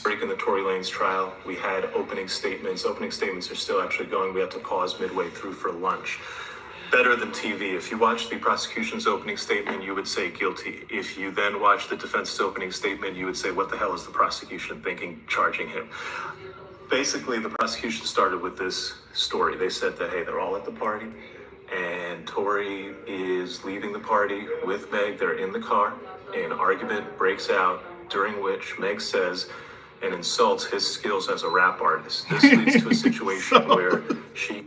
Break in the Tory Lanez trial, we had opening statements. Opening statements are still actually going. We had to pause midway through for lunch. Better than TV. If you watch the prosecution's opening statement, you would say guilty. If you then watch the defense's opening statement, you would say, what the hell is the prosecution thinking, charging him? Basically, the prosecution started with this story. They said that, hey, they're all at the party, and Tory is leaving the party with Meg. They're in the car. An argument breaks out, during which Meg says and insults his skills as a rap artist. This leads to a situation where she...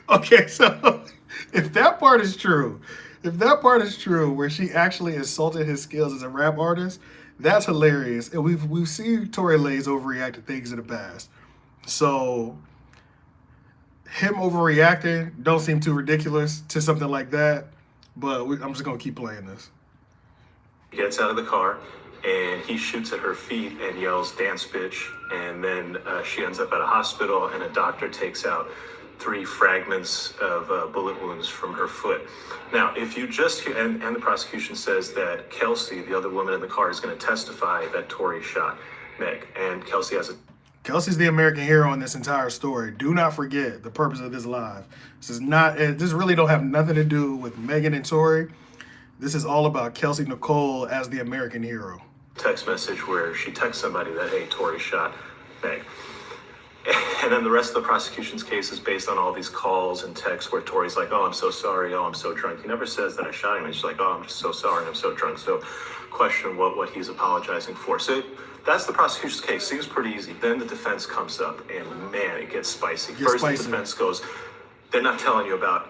Okay, so if that part is true, where she actually insulted his skills as a rap artist, that's hilarious. And we've seen Tory Lanez overreact to things in the past. So him overreacting don't seem too ridiculous to something like that. But I'm just going to keep playing this. He gets out of the car and he shoots at her feet and yells, "Dance, bitch." And then she ends up at a hospital and a doctor takes out 3 fragments of bullet wounds from her foot. Now, if you just hear, and the prosecution says that Kelsey, the other woman in the car, is going to testify that Tory shot Meg. And Kelsey's the American hero in this entire story. Do not forget the purpose of this live. This really don't have nothing to do with Megan and Tory. This is all about Kelsey Nicole as the American hero. Text message where she texts somebody that, hey, Tory shot Meg. And then the rest of the prosecution's case is based on all these calls and texts where Tory's like, oh, I'm so sorry, oh, I'm so drunk. He never says that I shot him. He's just like, oh, I'm just so sorry, I'm so drunk. So question what he's apologizing for. So that's the prosecution's case. Seems pretty easy. Then the defense comes up and, man, it gets spicy. First, the defense goes, they're not telling you about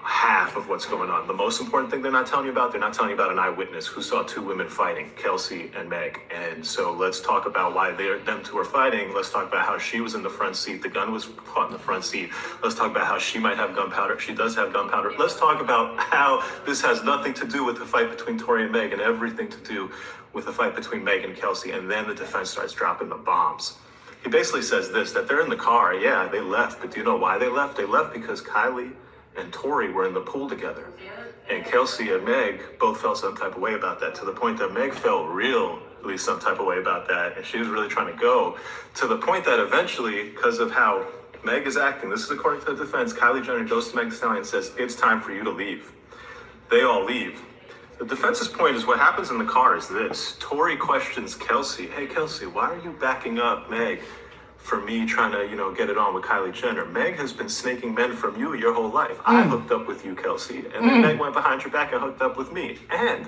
half of what's going on. The most important thing they're not telling you about an eyewitness who saw 2 women fighting, Kelsey and Meg. And so let's talk about why them 2 are fighting. Let's talk about how she was in the front seat. The gun was caught in the front seat. Let's talk about how she might have gunpowder. She does have gunpowder. Let's talk about how this has nothing to do with the fight between Tory and Meg and everything to do with the fight between Meg and Kelsey. And then the defense starts dropping the bombs. He basically says this, that they're in the car. Yeah, they left. But do you know why they left? They left because Kylie and Tory were in the pool together. And Kelsey and Meg both felt some type of way about that, to the point that Meg felt really some type of way about that. And she was really trying to go, to the point that eventually, because of how Meg is acting, this is according to the defense, Kylie Jenner goes to Meg Thee Stallion and says, it's time for you to leave. They all leave. The defense's point is what happens in the car is this. Tory questions Kelsey, hey Kelsey, why are you backing up Meg for me trying to, get it on with Kylie Jenner? Meg has been snaking men from you your whole life. I hooked up with you, Kelsey, and then Meg went behind your back and hooked up with me. And,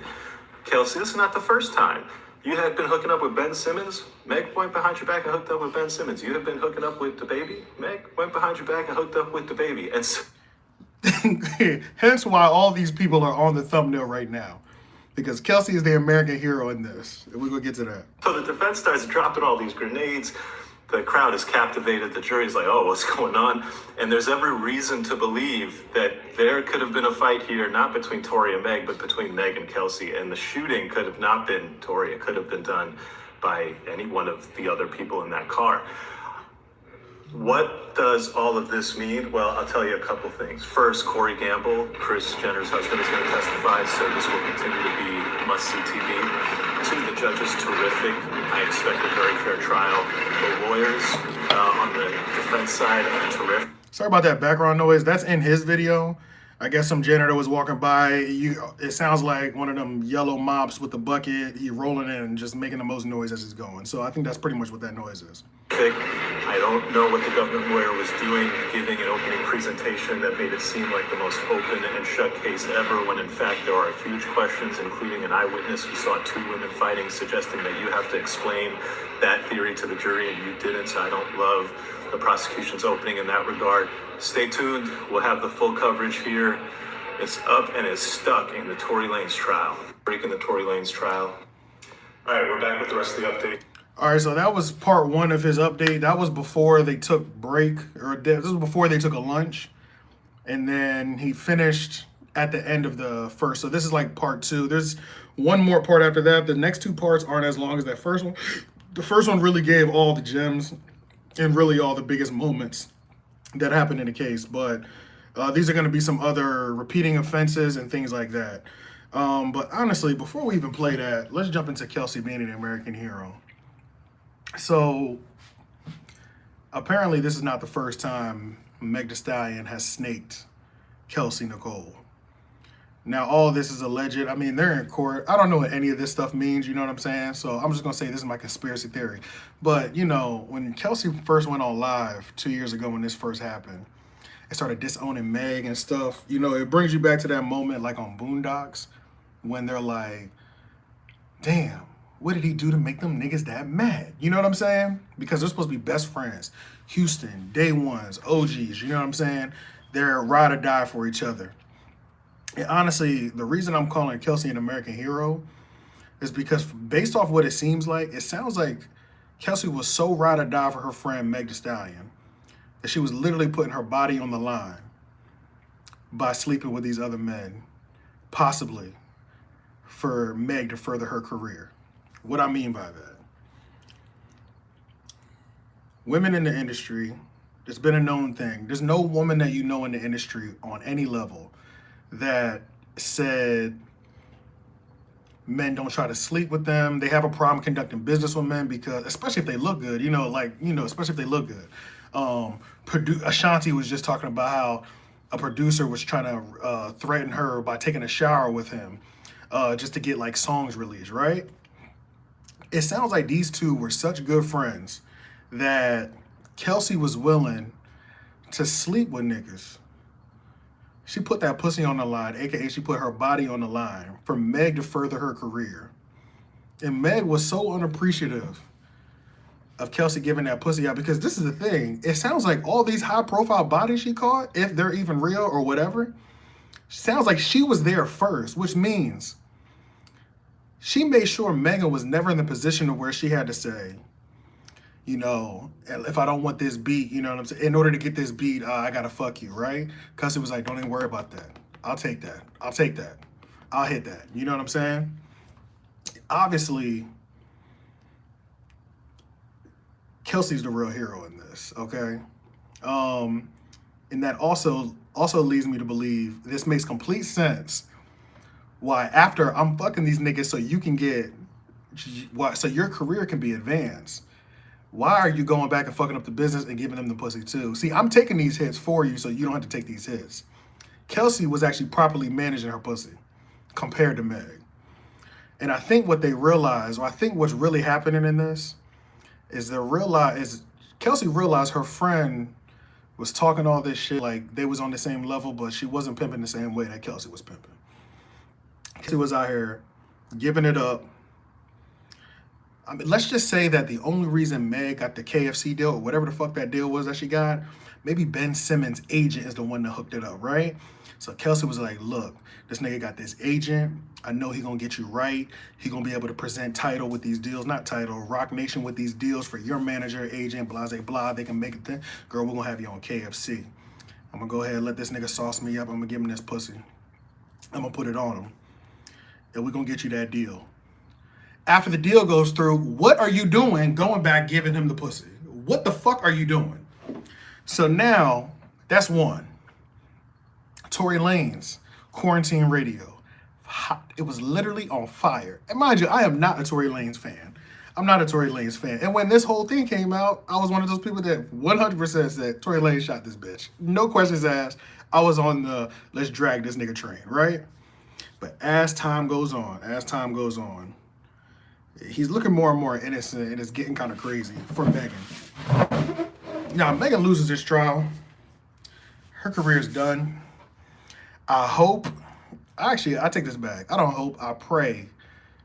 Kelsey, this is not the first time. You had been hooking up with Ben Simmons. Meg went behind your back and hooked up with Ben Simmons. You have been hooking up with the baby. Meg went behind your back and hooked up with the baby. And so hence why all these people are on the thumbnail right now. Because Kelsey is the American hero in this. We're going to get to that. So the defense starts dropping all these grenades. The crowd is captivated. The jury's like, oh, what's going on? And there's every reason to believe that there could have been a fight here, not between Tory and Meg, but between Meg and Kelsey. And the shooting could have not been Tory. It could have been done by any one of the other people in that car. What does all of this mean? Well, I'll tell you a couple things. First, Corey Gamble, Kris Jenner's husband, is going to testify, so this will continue to be must-see TV. 2, the judge is terrific. I expect a very fair trial. The lawyers on the defense side are terrific. Sorry about that background noise. That's in his video. I guess some janitor was walking by. It sounds like one of them yellow mops with the bucket. He rolling in and just making the most noise as he's going. So I think that's pretty much what that noise is. I don't know what the government lawyer was doing, giving an opening presentation that made it seem like the most open and shut case ever, when in fact there are huge questions, including an eyewitness who saw 2 women fighting, suggesting that you have to explain that theory to the jury, and you didn't. So I don't love the prosecution's opening in that regard. Stay tuned. We'll have the full coverage here. It's up and it's stuck in the Tory Lanez trial. Breaking the Tory Lanez trial. All right, we're back with the rest of the update. All right, so that was part 1 of his update. That was before they took break, or this was before they took a lunch. And then he finished at the end of the first. So this is like part 2. There's one more part after that. The next 2 parts aren't as long as that first one. The first one really gave all the gems and really all the biggest moments that happened in the case. But these are going to be some other repeating offenses and things like that. But honestly, before we even play that, let's jump into Kelsey being an American hero. So apparently this is not the first time Meg Thee Stallion has snaked Kelsey Nicole. Now, all this is alleged. I mean, they're in court. I don't know what any of this stuff means, you know what I'm saying? So I'm just going to say this is my conspiracy theory. But, you know, when Kelsey first went on live 2 years ago when this first happened, and started disowning Meg and stuff, you know, it brings you back to that moment like on Boondocks when they're like, damn, what did he do to make them niggas that mad? You know what I'm saying? Because they're supposed to be best friends. Houston, day ones, OGs, you know what I'm saying? They're ride or die for each other. And honestly, the reason I'm calling Kelsey an American hero is because based off what it seems like, it sounds like Kelsey was so ride or die for her friend Meg Thee Stallion that she was literally putting her body on the line by sleeping with these other men, possibly for Meg to further her career. What I mean by that, women in the industry, it's been a known thing. There's no woman that you know in the industry on any level that said men don't try to sleep with them. They have a problem conducting business with men because, especially if they look good, especially if they look good. Ashanti was just talking about how a producer was trying to threaten her by taking a shower with him just to get like songs released, right? It sounds like these two were such good friends that Kelsey was willing to sleep with niggas. She put that pussy on the line, aka she put her body on the line for Meg to further her career. And Meg was so unappreciative of Kelsey giving that pussy out because this is the thing. It sounds like all these high profile bodies she caught, if they're even real or whatever, sounds like she was there first, which means she made sure Megan was never in the position of where she had to say, you know, if I don't want this beat, you know what I'm saying? In order to get this beat, I gotta fuck you, right? Kelsey was like, don't even worry about that. I'll take that. I'll take that. I'll hit that. You know what I'm saying? Obviously, Kelsey's the real hero in this, okay? And that also leads me to believe this makes complete sense why after I'm fucking these niggas so you can get, so your career can be advanced. Why are you going back and fucking up the business and giving them the pussy too? See, I'm taking these hits for you so you don't have to take these hits. Kelsey was actually properly managing her pussy compared to Meg. And I think what they realized, or I think what's really happening in this, is Kelsey realized her friend was talking all this shit like they was on the same level, but she wasn't pimping the same way that Kelsey was pimping. Kelsey was out here giving it up. I mean, let's just say that the only reason Meg got the KFC deal or whatever the fuck that deal was that she got, maybe Ben Simmons' agent is the one that hooked it up, right? So Kelsey was like, look, this nigga got this agent. I know he gonna get you right. He gonna be able to present Tidal with these deals, not Tidal, Rock Nation with these deals for your manager, agent, blah, blah, blah. They can make it then. Girl, we're gonna have you on KFC. I'm gonna go ahead and let this nigga sauce me up. I'm gonna give him this pussy. I'm gonna put it on him. And we're gonna get you that deal. After the deal goes through, what are you doing going back giving him the pussy? What the fuck are you doing? So now, that's one. Tory Lanez, Quarantine Radio. Hot. It was literally on fire. And mind you, I am not a Tory Lanez fan. I'm not a Tory Lanez fan. And when this whole thing came out, I was one of those people that 100% said Tory Lanez shot this bitch. No questions asked. I was on the let's drag this nigga train, right? But as time goes on, he's looking more and more innocent, and it's getting kind of crazy for Megan. Now, Megan loses this trial. Her career's done. I take this back. I don't hope, I pray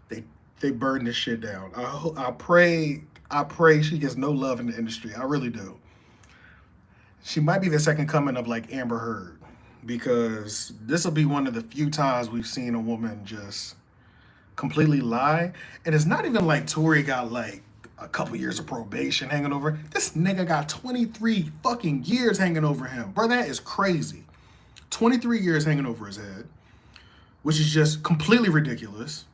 they burn this shit down. I pray she gets no love in the industry. I really do. She might be the second coming of like Amber Heard, because this will be one of the few times we've seen a woman just completely lie. And it's not even like Tory got like a couple years of probation hanging over. This nigga got 23 fucking years hanging over him. Bro, that is crazy. 23 years hanging over his head, which is just completely ridiculous.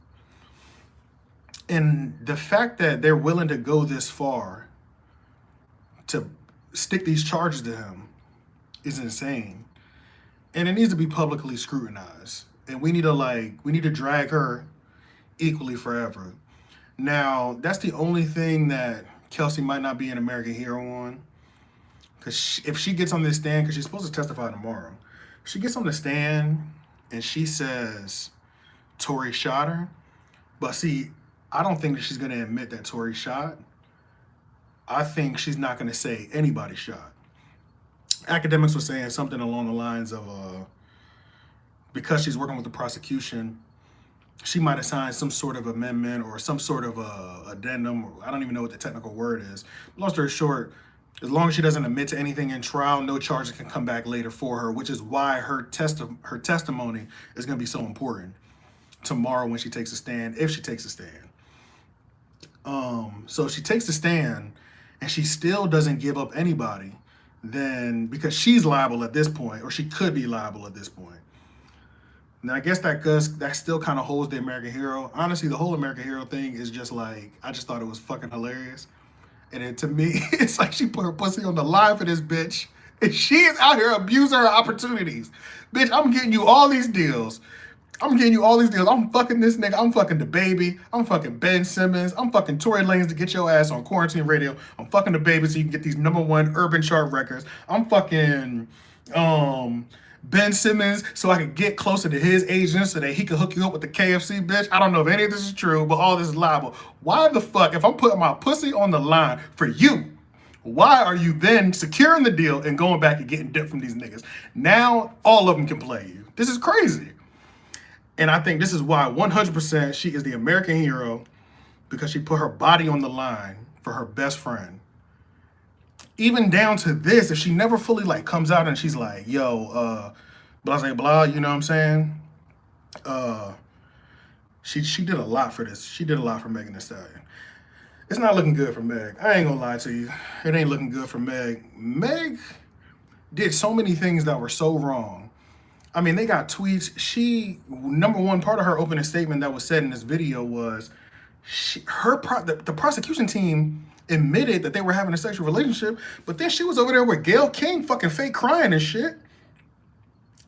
And the fact that they're willing to go this far to stick these charges to him is insane. And it needs to be publicly scrutinized. And we need to drag her equally forever. Now, that's the only thing that Kelsey might not be an American hero on. Because if she gets on this stand, because she's supposed to testify tomorrow, if she gets on the stand and she says Tory shot her, but see, I don't think that she's going to admit that Tory shot. I think she's not going to say anybody shot. Academics were saying something along the lines of because she's working with the prosecution, she might have signed some sort of amendment or some sort of addendum. Or I don't even know what the technical word is. Long story short, as long as she doesn't admit to anything in trial, no charges can come back later for her, which is why her testimony is going to be so important tomorrow when she takes a stand, if she takes a stand. So if she takes a stand and she still doesn't give up anybody, then because she's liable at this point, or she could be liable at this point. Now, I guess that still kind of holds the American hero. Honestly, the whole American hero thing is just like, I just thought it was fucking hilarious. And to me, it's like she put her pussy on the line for this bitch. And she is out here abusing her opportunities. Bitch, I'm getting you all these deals. I'm fucking this nigga. I'm fucking the baby. I'm fucking Ben Simmons. I'm fucking Tory Lanez to get your ass on quarantine radio. I'm fucking the baby so you can get these #1 urban chart records. I'm fucking Ben Simmons so I could get closer to his agent so that he could hook you up with the KFC, bitch. I don't know if any of this is true, but all this is liable. Why the fuck, if I'm putting my pussy on the line for you, why are you then securing the deal and going back and getting dip from these niggas? Now, all of them can play you. This is crazy. And I think this is why 100% she is the American hero, because she put her body on the line for her best friend. Even down to this, if she never fully like comes out and she's like, yo, blah, blah, blah, you know what I'm saying? She did a lot for this. She did a lot for Megan Thee Stallion. It's not looking good for Meg. I ain't gonna lie to you. It ain't looking good for Meg. Meg did so many things that were so wrong. I mean, they got tweets. #1 part of her opening statement that was said in this video was the prosecution team admitted that they were having a sexual relationship, but then she was over there with Gayle King fucking fake crying and shit.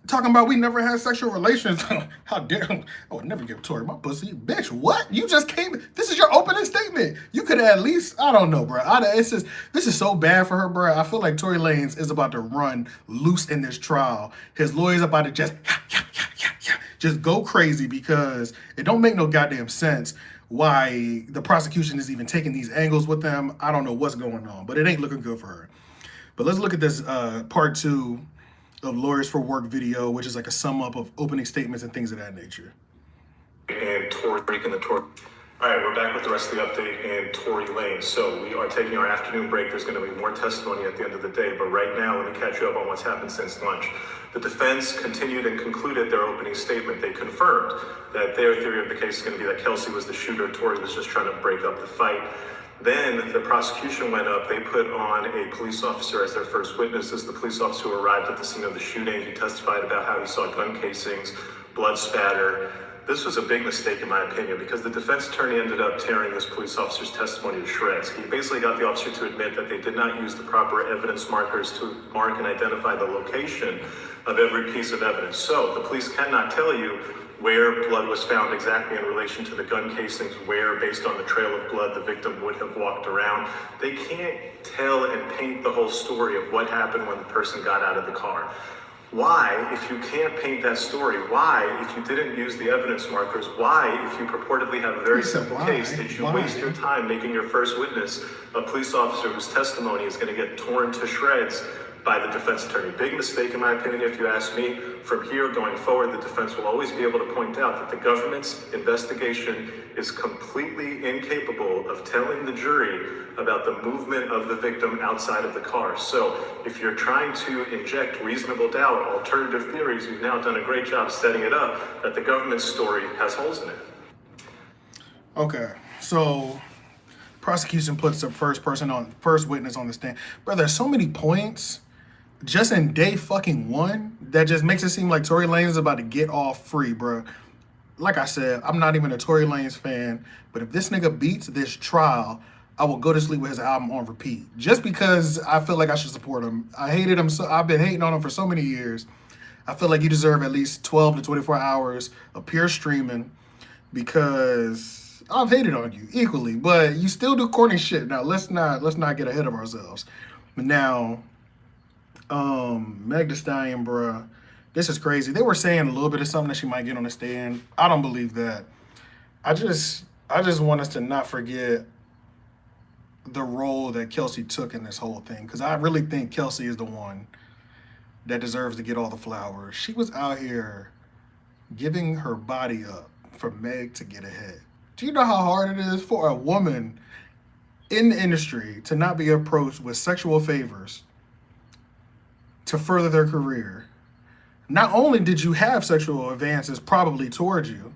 Talking about we never had sexual relations. How dare I would never give Tory my pussy. Bitch, what? You just came. This is your opening statement. You could at least, I don't know, bro. This is so bad for her, bro. I feel like Tory Lanez is about to run loose in this trial. His lawyer's about to just go crazy because it don't make no goddamn sense why the prosecution is even taking these angles with them. I don't know what's going on, but it ain't looking good for her. But let's look at this part 2 of Lawyers for Work video, which is like a sum up of opening statements and things of that nature. And Tory breaking the Tory. All right, we're back with the rest of the update and Tory Lanez. So we are taking our afternoon break. There's going to be more testimony at the end of the day. But right now, let me catch you up on what's happened since lunch. The defense continued and concluded their opening statement. They confirmed that their theory of the case is going to be that Kelsey was the shooter. Tory was just trying to break up the fight. Then the prosecution went up. They put on a police officer as their first witness. This is the police officer who arrived at the scene of the shooting. He testified about how he saw gun casings, blood spatter. This was a big mistake in my opinion because the defense attorney ended up tearing this police officer's testimony to shreds. He basically got the officer to admit that they did not use the proper evidence markers to mark and identify the location of every piece of evidence. So the police cannot tell you where blood was found exactly in relation to the gun casings, where, based on the trail of blood, the victim would have walked around. They can't tell and paint the whole story of what happened when the person got out of the car. Why, if you can't paint that story, why, if you didn't use the evidence markers, why, if you purportedly have a very simple case, did you waste your time making your first witness a police officer whose testimony is going to get torn to shreds by the defense attorney? Big mistake in my opinion, if you ask me. From here going forward, the defense will always be able to point out that the government's investigation is completely incapable of telling the jury about the movement of the victim outside of the car. So if you're trying to inject reasonable doubt, alternative theories, you've now done a great job setting it up that the government's story has holes in it. Okay, so prosecution puts the first witness on the stand. Bro, there's so many points just in day fucking 1 that just makes it seem like Tory Lanez is about to get off free, bro. Like I said, I'm not even a Tory Lanez fan, but if this nigga beats this trial, I will go to sleep with his album on repeat. Just because I feel like I should support him. I hated him, so I've been hating on him for so many years. I feel like you deserve at least 12 to 24 hours of pure streaming because I've hated on you equally, but you still do corny shit. Now let's not get ahead of ourselves. But now, Meg Thee Stallion, bruh, this is crazy. They were saying a little bit of something that she might get on the stand. I don't believe that. I just want us to not forget the role that Kelsey took in this whole thing, because I really think Kelsey is the one that deserves to get all the flowers. She was out here giving her body up for Meg to get ahead. Do you know how hard it is for a woman in the industry to not be approached with sexual favors to further their career? Not only did you have sexual advances probably towards you,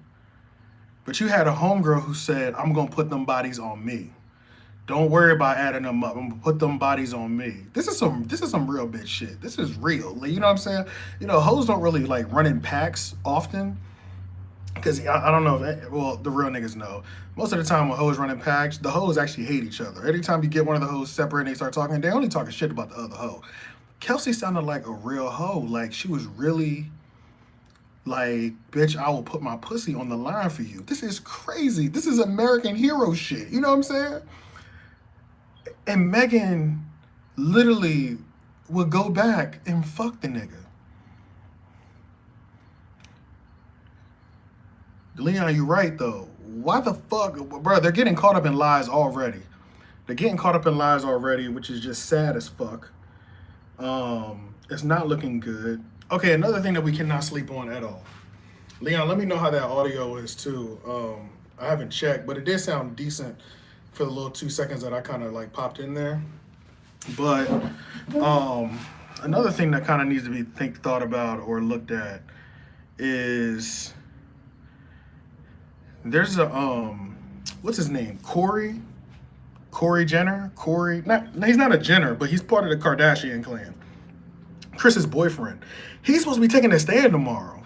but you had a homegirl who said, I'm going to put them bodies on me. Don't worry about adding them up. I'm gonna put them bodies on me. This is some real bitch shit. This is real. Like, you know what I'm saying? You know, hoes don't really like run in packs often. Because I don't know if, well, the real niggas know. Most of the time when hoes run in packs, the hoes actually hate each other. Anytime you get one of the hoes separate and they start talking, they only talking shit about the other hoe. Kelsey sounded like a real hoe. Like, she was really like, bitch, I will put my pussy on the line for you. This is crazy. This is American hero shit. You know what I'm saying? And Megan literally would go back and fuck the nigga. Leon, you right though. Why the fuck, bro? They're getting caught up in lies already. They're getting caught up in lies already, which is just sad as fuck. It's not looking good. Okay, another thing that we cannot sleep on at all. Leon, let me know how that audio is too. I haven't checked, but it did sound decent for the little 2 seconds that I kind of like popped in there. But another thing that kind of needs to be thought about or looked at is there's a what's his name? Corey Jenner? He's not a Jenner, but he's part of the Kardashian clan. Chris's boyfriend. He's supposed to be taking a stand tomorrow.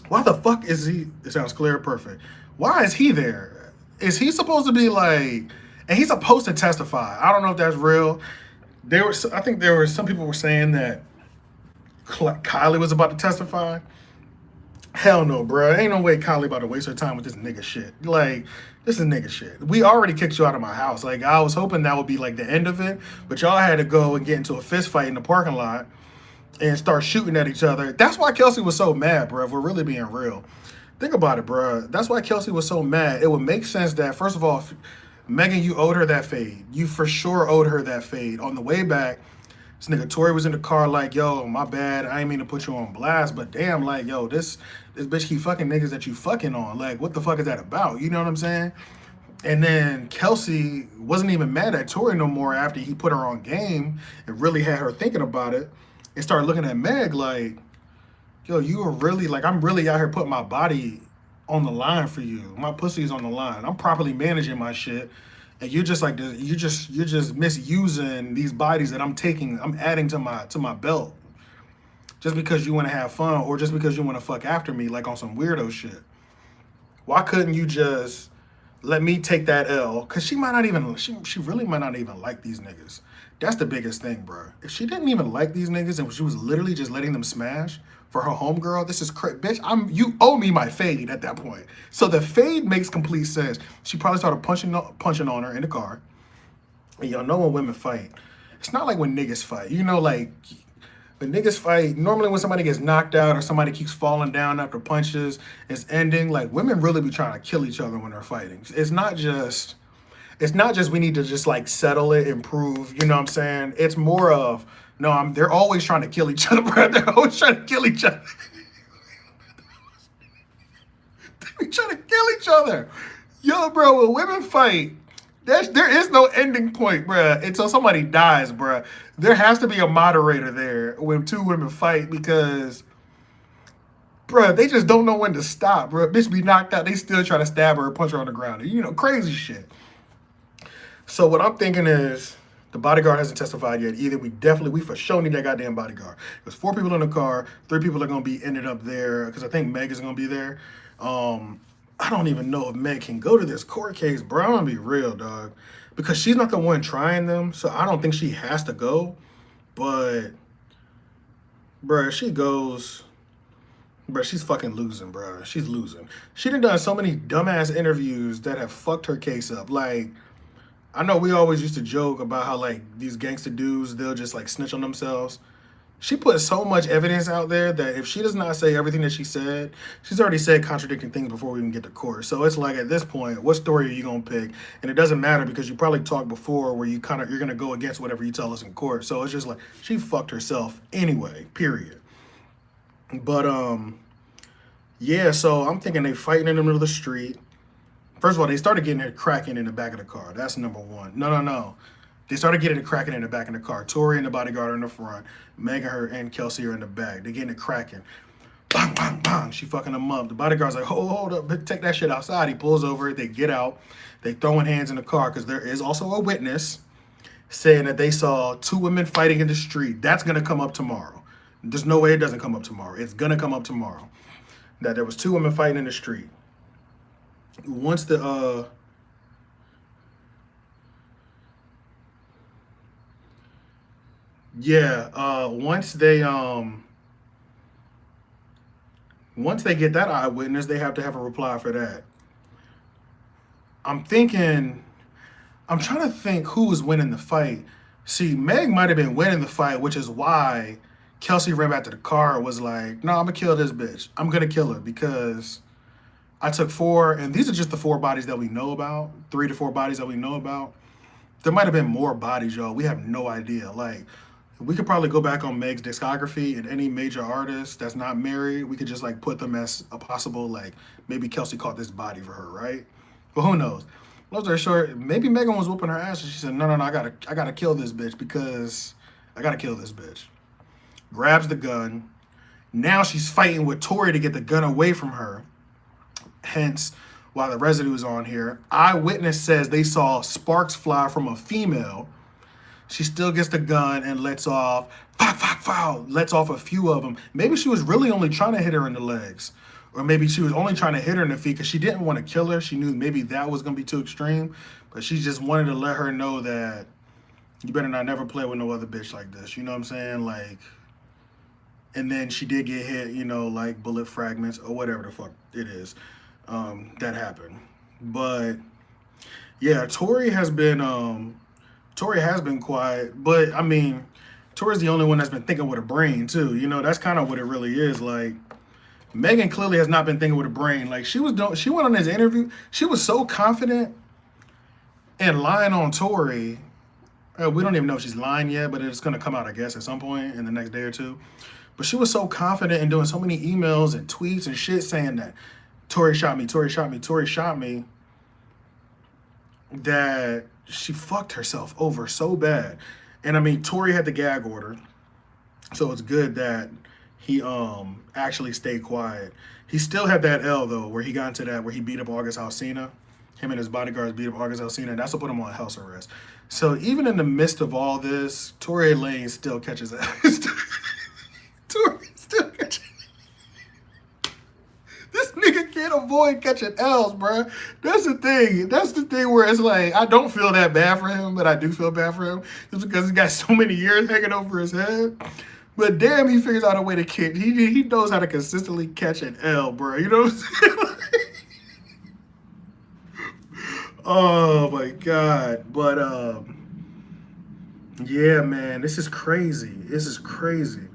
Why the fuck is he? It sounds clear, perfect. Why is he there? Is he supposed to be like, and he's supposed to testify. I don't know if that's real. I think there were some people were saying that Kylie was about to testify. Hell no, bro. Ain't no way Kylie about to waste her time with this nigga shit. Like, this is nigga shit. We already kicked you out of my house. Like, I was hoping that would be like the end of it, but y'all had to go and get into a fist fight in the parking lot and start shooting at each other. That's why Kelsey was so mad, bro, if we're really being real. Think about it, bro. That's why Kelsey was so mad. It would make sense that, first of all, Megan, you owed her that fade. You for sure owed her that fade. On the way back, this nigga Tory was in the car like, yo, my bad. I ain't mean to put you on blast, but damn, like, yo, this bitch keep fucking niggas that you fucking on. Like, what the fuck is that about? You know what I'm saying? And then Kelsey wasn't even mad at Tory no more after he put her on game and really had her thinking about it and started looking at Meg like, yo, you are really, like, I'm really out here putting my body on the line for you. My pussy is on the line. I'm properly managing my shit. And you're just like, you're just misusing these bodies that I'm adding to my belt. Just because you want to have fun or just because you want to fuck after me, like on some weirdo shit. Why couldn't you just let me take that L? Because she really might not even like these niggas. That's the biggest thing, bro. If she didn't even like these niggas and she was literally just letting them smash for her homegirl, this is crazy. Bitch, you owe me my fade at that point. So the fade makes complete sense. She probably started punching on her in the car. And y'all know when women fight, it's not like when niggas fight. You know, like, when niggas fight, normally when somebody gets knocked out or somebody keeps falling down after punches, it's ending. Like, women really be trying to kill each other when they're fighting. It's not just we need to just like settle it, improve, you know what I'm saying? It's more of, no, they're always trying to kill each other, bro. They're always trying to kill each other. They be trying to kill each other. Yo, bro, when women fight, there is no ending point, bro, until somebody dies, bro. There has to be a moderator there when two women fight because, bro, they just don't know when to stop, bro. Bitch be knocked out, they still try to stab her or punch her on the ground. You know, crazy shit. So what I'm thinking is, the bodyguard hasn't testified yet either. We for sure need that goddamn bodyguard. There's 4 people in the car. 3 people are going to be ended up there because I think Meg is going to be there. I don't even know if Meg can go to this court case, bro. I'm going to be real, dog. Because she's not the one trying them, so I don't think she has to go. But, bro, if she goes, Bro, she's fucking losing, bro. She's losing. She done so many dumbass interviews that have fucked her case up. Like, I know we always used to joke about how like these gangster dudes, they'll just like snitch on themselves. She put so much evidence out there that if she does not say everything that she said, she's already said contradicting things before we even get to court. So it's like at this point, what story are you gonna pick? And it doesn't matter because you probably talked before where you're gonna go against whatever you tell us in court. So it's just like she fucked herself anyway, period. But yeah, so I'm thinking they fighting in the middle of the street. First of all, they started getting it cracking in the back of the car. That's number one. No. They started getting it cracking in the back of the car. Tory and the bodyguard are in the front. Megan, her, and Kelsey are in the back. They're getting it cracking. Bang, bang, bang. She fucking them up. The bodyguard's like, hold up, take that shit outside. He pulls over. They get out. They throwing hands in the car because there is also a witness saying that they saw two women fighting in the street. That's going to come up tomorrow. There's no way it doesn't come up tomorrow. It's going to come up tomorrow. That there was two women fighting in the street. Once the once they get that eyewitness, they have to have a reply for that. I'm trying to think who was winning the fight. See, Meg might have been winning the fight, which is why Kelsey ran back to the car and was like, no, I'm gonna kill this bitch. I'm gonna kill her because I took 4, and these are just the 4 bodies that we know about, 3 to 4 bodies that we know about. There might have been more bodies, y'all. We have no idea. Like, we could probably go back on Meg's discography and any major artist that's not married, we could just like put them as a possible, like, maybe Kelsey caught this body for her, right? But who knows? Long story short, maybe Megan was whooping her ass and she said, no, I gotta kill this bitch because I gotta kill this bitch. Grabs the gun. Now she's fighting with Tory to get the gun away from her. Hence, while the residue is on here, eyewitness says they saw sparks fly from a female. She still gets the gun and lets off, lets off a few of them. Maybe she was really only trying to hit her in the legs. Or maybe she was only trying to hit her in the feet because she didn't want to kill her. She knew maybe that was going to be too extreme. But she just wanted to let her know that you better not never play with no other bitch like this. You know what I'm saying? Like, and then she did get hit, you know, like bullet fragments or whatever the fuck it is. That happened. But yeah, Tory has been quiet, but I mean, Tory's the only one that's been thinking with a brain too. You know, that's kind of what it really is. Like, Megan clearly has not been thinking with a brain. Like, she went on this interview, she was so confident and lying on Tory. We don't even know if she's lying yet, but it's gonna come out, I guess, at some point in the next day or two. But she was so confident and doing so many emails and tweets and shit saying that Tory shot me, that she fucked herself over so bad. And I mean, Tory had the gag order, so it's good that he actually stayed quiet. He still had that L though, where he got into that, where he beat up August Alsina. Him and his bodyguards beat up August Alsina, and that's what put him on house arrest. So even in the midst of all this, Tory Lanez still catches ass. Tory still catches. This nigga can't avoid catching L's, bro. That's the thing. That's the thing where it's like, I don't feel that bad for him, but I do feel bad for him. Just because he got so many years hanging over his head. But damn, he figures out a way to kick. He knows how to consistently catch an L, bro. You know what I'm saying? Oh my God. But yeah, man, this is crazy. This is crazy.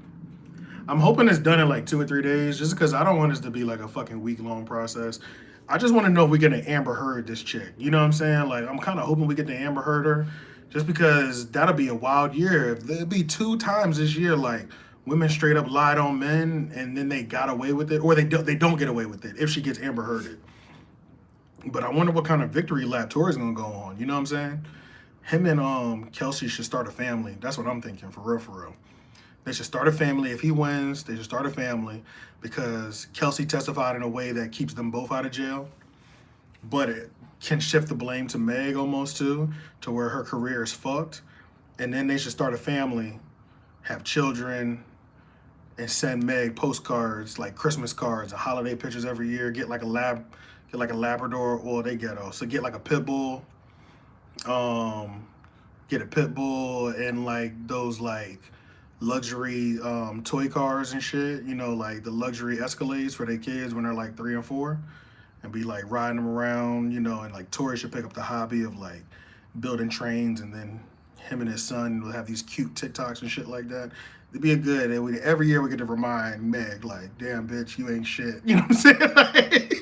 I'm hoping it's done in like 2 or 3 days, just because I don't want this to be like a fucking week-long process. I just want to know if we get to Amber Heard this chick. You know what I'm saying? Like, I'm kind of hoping we get to Amber Heard her, just because that'll be a wild year. There'll be 2 times this year, like, women straight up lied on men and then they got away with it, or they don't get away with it if she gets Amber Hearded. But I wonder what kind of victory lap Tory's gonna go on. You know what I'm saying? Him and Kelsey should start a family. That's what I'm thinking, for real, for real. They should start a family. If he wins, they should start a family, because Kelsey testified in a way that keeps them both out of jail. But it can shift the blame to Meg almost too, to where her career is fucked. And then they should start a family, have children, and send Meg postcards, like Christmas cards and holiday pictures every year. Get like a Labrador, or they ghetto. So get like a pit bull. Get a pit bull and like those like luxury toy cars and shit, you know, like the luxury Escalades for their kids when they're like 3 and 4, and be like riding them around, you know, and like Tory should pick up the hobby of like building trains, and then him and his son will have these cute TikToks and shit like that. It'd be a good, and every year we get to remind Meg, like, damn bitch, you ain't shit. You know what I'm saying? Like,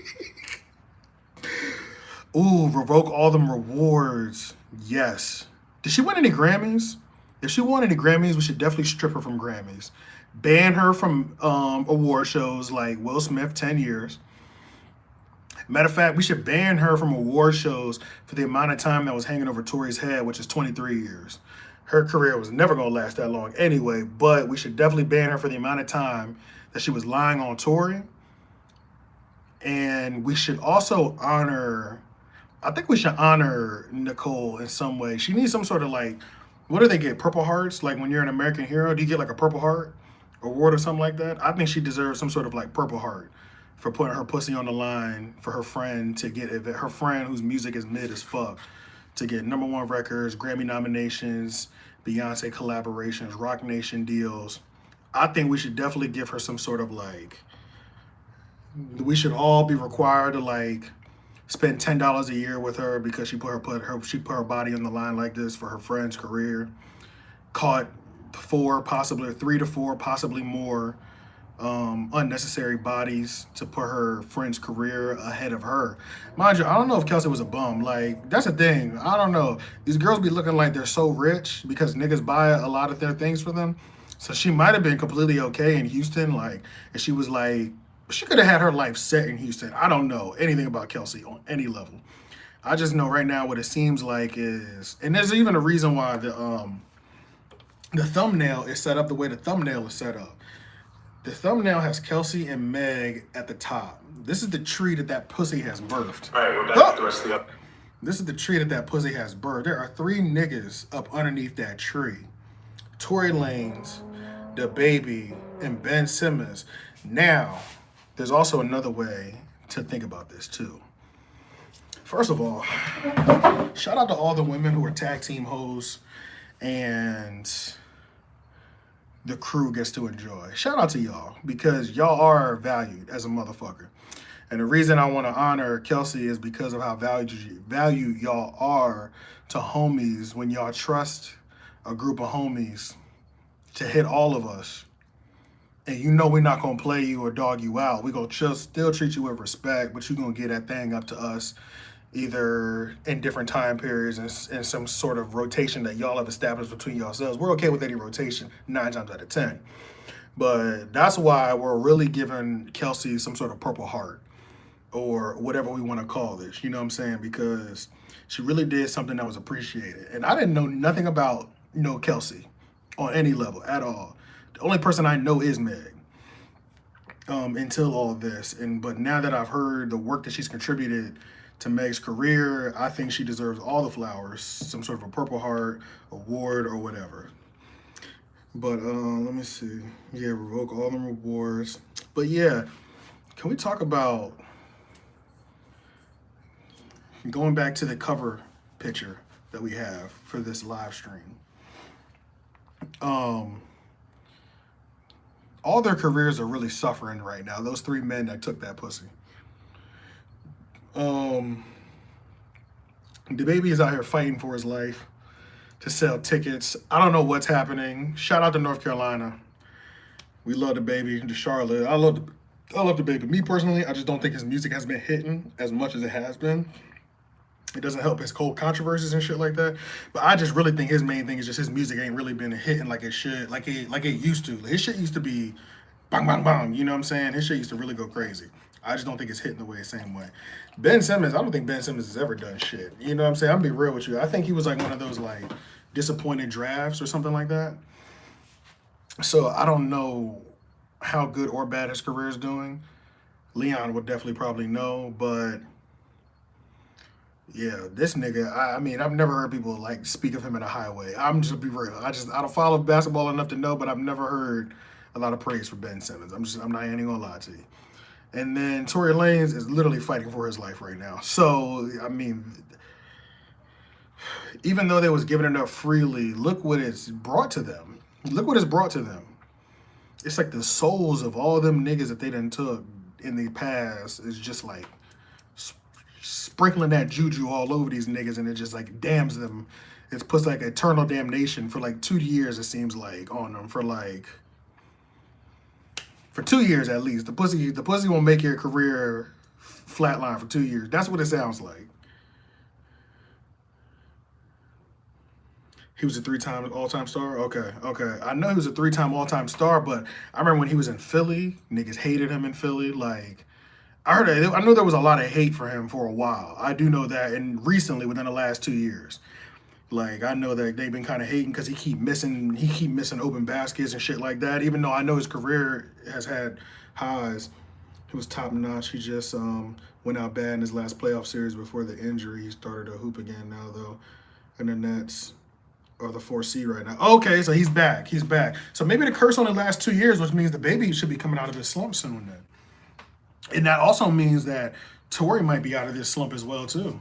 ooh, revoke all them rewards. Yes. Did she win any Grammys? If she won any Grammys, we should definitely strip her from Grammys. Ban her from award shows like Will Smith, 10 years. Matter of fact, we should ban her from award shows for the amount of time that was hanging over Tory's head, which is 23 years. Her career was never going to last that long anyway, but we should definitely ban her for the amount of time that she was lying on Tory. And we should also honor, I think we should honor Nicole in some way. She needs some sort of like, what do they get? Purple Hearts? Like when you're an American hero, do you get like a Purple Heart award or something like that? I think she deserves some sort of like Purple Heart for putting her pussy on the line for her friend to get it. Her friend whose music is mid as fuck to get #1 records, Grammy nominations, Beyonce collaborations, Rock Nation deals. I think we should definitely give her some sort of like, we should all be required to like spend $10 a year with her because she put her body on the line like this for her friend's career. Caught 4, possibly 3 to 4, possibly more unnecessary bodies to put her friend's career ahead of her. Mind you, I don't know if Kelsey was a bum. Like, that's the thing. I don't know. These girls be looking like they're so rich because niggas buy a lot of their things for them. So she might have been completely okay in Houston. Like, and she was like, she could have had her life set in Houston. I don't know anything about Kelsey on any level. I just know right now what it seems like is, and there's even a reason why the thumbnail is set up the way the thumbnail is set up. The thumbnail has Kelsey and Meg at the top. This is the tree that pussy has birthed. All right, we're back to the rest of the This is the tree that pussy has birthed. There are 3 niggas up underneath that tree. Tory Lanez, the baby, and Ben Simmons. Now, there's also another way to think about this too. First of all, shout out to all the women who are tag team hoes and the crew gets to enjoy. Shout out to y'all because y'all are valued as a motherfucker. And the reason I want to honor Kelsey is because of how valued y'all are to homies when y'all trust a group of homies to hit all of us. And you know we're not going to play you or dog you out. We're going to still treat you with respect, but you're going to get that thing up to us either in different time periods and some sort of rotation that y'all have established between yourselves. We're okay with any rotation 9 times out of 10. But that's why we're really giving Kelsey some sort of Purple Heart or whatever we want to call this. You know what I'm saying? Because she really did something that was appreciated. And I didn't know nothing about Kelsey on any level at all. The only person I know is Meg until all of this. But now that I've heard the work that she's contributed to Meg's career, I think she deserves all the flowers, some sort of a Purple Heart award or whatever. But let me see. Yeah, revoke all them rewards. But yeah, can we talk about going back to the cover picture that we have for this live stream? All their careers are really suffering right now. Those 3 men that took that pussy. The baby is out here fighting for his life to sell tickets. I don't know what's happening. Shout out to North Carolina. We love the baby, to Charlotte. I love the baby. Me personally, I just don't think his music has been hitting as much as it has been. It doesn't help his cold controversies and shit like that. But I just really think his main thing is just his music ain't really been hitting like it should, like it used to. His shit used to be bang, bang, bang. You know what I'm saying? His shit used to really go crazy. I just don't think it's hitting the same way. Ben Simmons, I don't think Ben Simmons has ever done shit. You know what I'm saying? I'm gonna be real with you. I think he was like one of those like disappointed drafts or something like that. So I don't know how good or bad his career is doing. Leon would definitely probably know, but yeah, this nigga, I mean, I've never heard people like speak of him in a highway. I'm just be real. I don't follow basketball enough to know, but I've never heard a lot of praise for Ben Simmons. I'm not even gonna lie to you. And then Tory Lanez is literally fighting for his life right now. So, I mean, even though they was giving it up freely, look what it's brought to them. Look what it's brought to them. It's like the souls of all them niggas that they done took in the past is just like sprinkling that juju all over these niggas, and it just like damns them. It puts like eternal damnation for like 2 years, it seems like, on them for 2 years at least. The pussy won't make your career flatline for 2 years. That's what it sounds like. He was a 3-time all-time star? Okay. I know he was a 3-time all-time star, but I remember when he was in Philly, niggas hated him in Philly. Like, I know there was a lot of hate for him for a while. I do know that, and recently, within the last 2 years. Like, I know that they've been kind of hating because he keep missing open baskets and shit like that. Even though I know his career has had highs, he was top notch. He just went out bad in his last playoff series before the injury. He started to hoop again now though, and the Nets are the 4 seed right now. Okay, so he's back. So maybe the curse on the last 2 years, which means the baby should be coming out of his slump soon then. And that also means that Tory might be out of this slump as well too.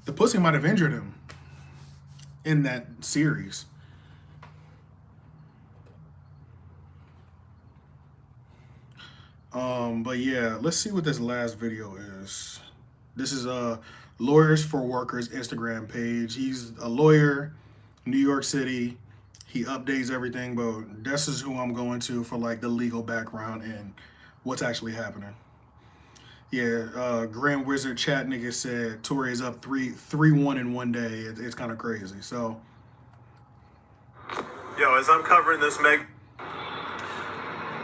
The pussy might have injured him in that series. But yeah, let's see what this last video is. This is Lawyers for Workers Instagram page. He's a lawyer, New York City. He updates everything, but this is who I'm going to for like the legal background and what's actually happening. Yeah, Grand Wizard chat nigga said Tory is up 3-1 in one day. It's kind of crazy. So, yo, as I'm covering this, Meg.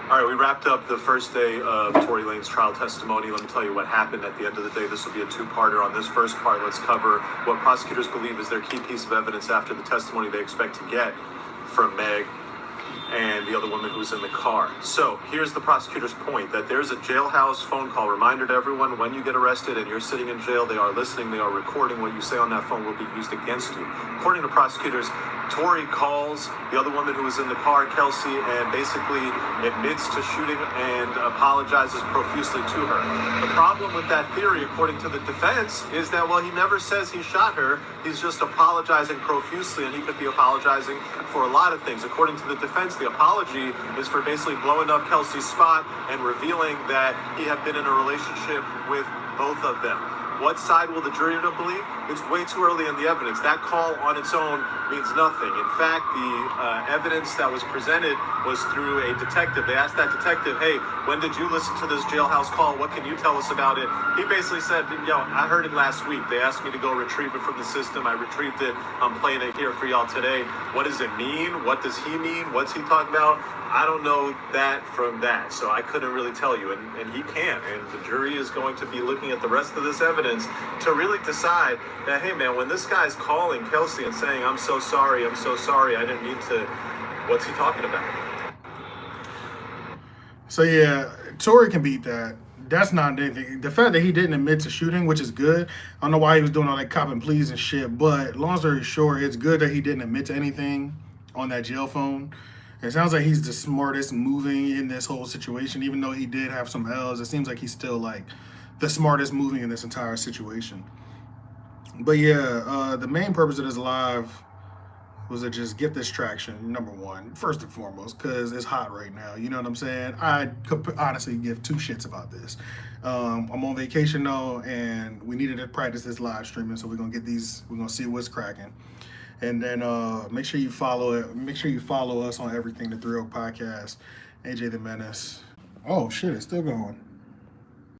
All right, we wrapped up the first day of Tory Lanez trial testimony. Let me tell you what happened at the end of the day. This will be a two-parter. On this first part, let's cover what prosecutors believe is their key piece of evidence after the testimony they expect to get from Meg and the other woman who's in the car. So here's the prosecutor's point, that there's a jailhouse phone call. Reminder to everyone, when you get arrested and you're sitting in jail, they are listening, they are recording. What you say on that phone will be used against you. According to prosecutors, Tory calls the other woman who was in the car, Kelsey, and basically admits to shooting and apologizes profusely to her. The problem with that theory, according to the defense, is that, well, he never says he shot her. He's just apologizing profusely, and he could be apologizing for a lot of things. According to the defense, the apology is for basically blowing up Kelsey's spot and revealing that he had been in a relationship with both of them. What side will the jury believe? It's way too early in the evidence. That call on its own means nothing. In fact, the evidence that was presented was through a detective. They asked that detective, hey, when did you listen to this jailhouse call? What can you tell us about it? He basically said, yo, I heard it last week. They asked me to go retrieve it from the system. I retrieved it. I'm playing it here for y'all today. What does it mean? What does he mean? What's he talking about? I don't know that from that, so I couldn't really tell you, and he can't. And the jury is going to be looking at the rest of this evidence to really decide that, hey man, when this guy's calling Kelsey and saying, I'm so sorry, I didn't mean to, what's he talking about? So yeah, Tory can beat that. That's not anything. The fact that he didn't admit to shooting, which is good. I don't know why he was doing all that cop and pleas and shit, but long story short, it's good that he didn't admit to anything on that jail phone. It sounds like he's the smartest moving in this whole situation, even though he did have some L's. It seems like he's still like the smartest moving in this entire situation. But yeah, the main purpose of this live was to just get this traction, number one, first and foremost, because it's hot right now. You know what I'm saying? I could honestly give two shits about this. I'm on vacation though, and we needed to practice this live streaming, so we're gonna get these. We're gonna see what's cracking. And then make sure you follow it. Make sure you follow us on everything, the 3 Oak Podcast, AJ the Menace. Oh shit, it's still going.